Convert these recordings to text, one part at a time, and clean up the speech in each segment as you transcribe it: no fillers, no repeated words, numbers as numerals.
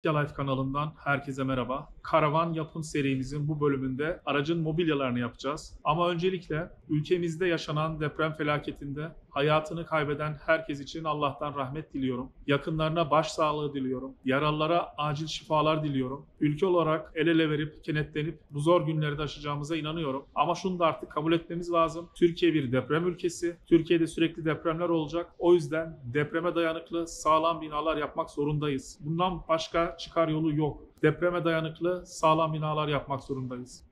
Life kanalından herkese merhaba. Karavan yapım serimizin bu bölümünde aracın mobilyalarını yapacağız. Ama öncelikle ülkemizde yaşanan deprem felaketinde hayatını kaybeden herkes için Allah'tan rahmet diliyorum. Yakınlarına başsağlığı diliyorum. Yaralılara acil şifalar diliyorum. Ülke olarak el ele verip kenetlenip bu zor günleri de aşacağımıza inanıyorum. Ama şunu da artık kabul etmemiz lazım. Türkiye bir deprem ülkesi. Türkiye'de sürekli depremler olacak. O yüzden depreme dayanıklı sağlam binalar yapmak zorundayız. Bundan başka çıkar yolu yok. Depreme dayanıklı sağlam binalar yapmak zorundayız.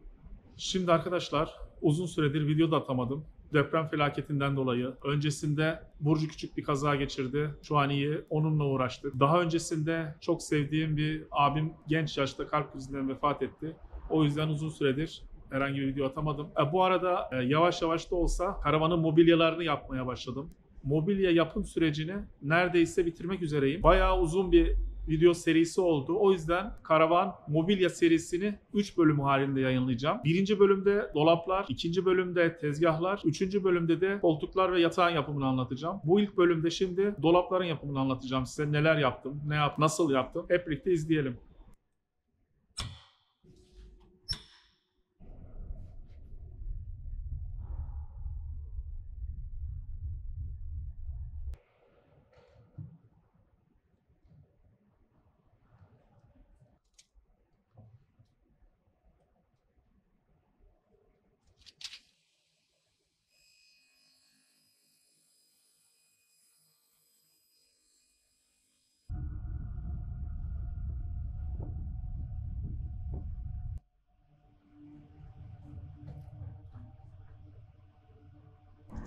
Şimdi arkadaşlar uzun süredir video da atamadım. Deprem felaketinden dolayı. Öncesinde Burcu küçük bir kaza geçirdi. Şu an iyi. Onunla uğraştık. Daha öncesinde çok sevdiğim bir abim genç yaşta kalp krizinden vefat etti. O yüzden uzun süredir herhangi bir video atamadım. Bu arada yavaş yavaş da olsa karavanın mobilyalarını yapmaya başladım. Mobilya yapım sürecini neredeyse bitirmek üzereyim. Bayağı uzun bir video serisi oldu. O yüzden karavan mobilya serisini 3 bölüm halinde yayınlayacağım. Birinci bölümde dolaplar, ikinci bölümde tezgahlar, üçüncü bölümde de koltuklar ve yatağın yapımını anlatacağım. Bu ilk bölümde şimdi dolapların yapımını anlatacağım size. Neler yaptım, nasıl yaptım. Hep birlikte izleyelim.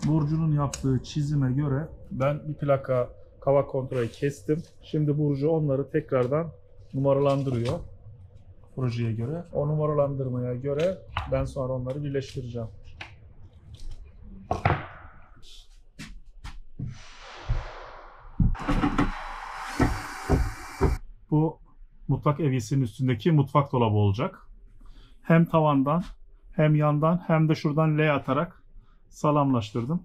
Burcu'nun yaptığı çizime göre ben bir plaka kavak kontrolü kestim. Şimdi Burcu onları tekrardan numaralandırıyor projeye göre. O numaralandırmaya göre ben sonra onları birleştireceğim. Bu mutfak evyesinin üstündeki mutfak dolabı olacak. Hem tavandan hem yandan hem de şuradan L atarak salamlaştırdım.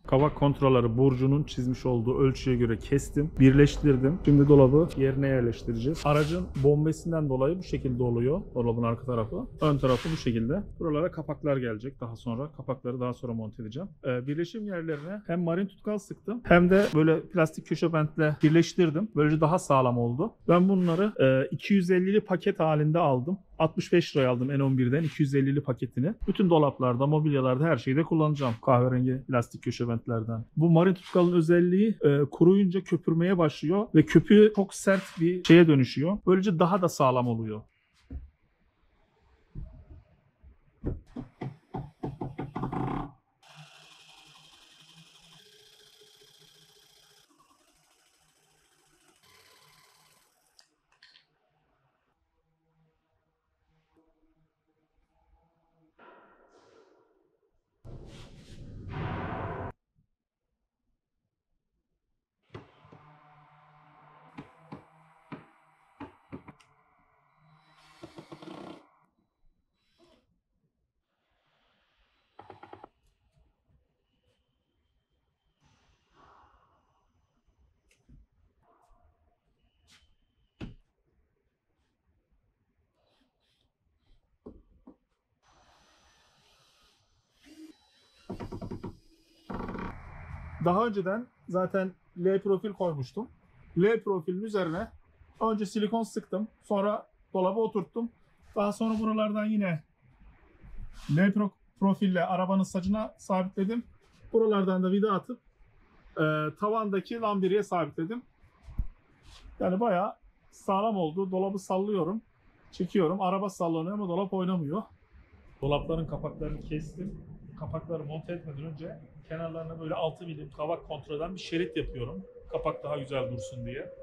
Kavak kontraları Burcu'nun çizmiş olduğu ölçüye göre kestim, birleştirdim. Şimdi dolabı yerine yerleştireceğiz. Aracın bombesinden dolayı bu şekilde oluyor. Dolabın arka tarafı. Ön tarafı bu şekilde. Buralara kapaklar gelecek daha sonra. Kapakları daha sonra monte edeceğim. Birleşim yerlerine hem marin tutkal sıktım hem de böyle plastik köşe bentle birleştirdim. Böylece daha sağlam oldu. Ben bunları 250'li paket halinde aldım. 65 liraya aldım N11'den 250'li paketini. Bütün dolaplarda, mobilyalarda her şeyde kullanacağım. Kahverengi plastik köşe bentlerden. Bu marin tutkalın özelliği kuruyunca köpürmeye başlıyor ve köpüğü çok sert bir şeye dönüşüyor. Böylece daha da sağlam oluyor. Daha önceden zaten L profil koymuştum. L profilin üzerine önce silikon sıktım. Sonra dolaba oturttum. Daha sonra buralardan yine L profille arabanın sacına sabitledim. Buralardan da vida atıp tavandaki lambiriye sabitledim. Yani bayağı sağlam oldu. Dolabı sallıyorum. Çekiyorum. Araba sallanıyor ama dolap oynamıyor. Dolapların kapaklarını kestim. Kapakları monte etmeden önce kenarlarına böyle 6 milim kavak kontrol eden bir şerit yapıyorum. Kapak daha güzel dursun diye.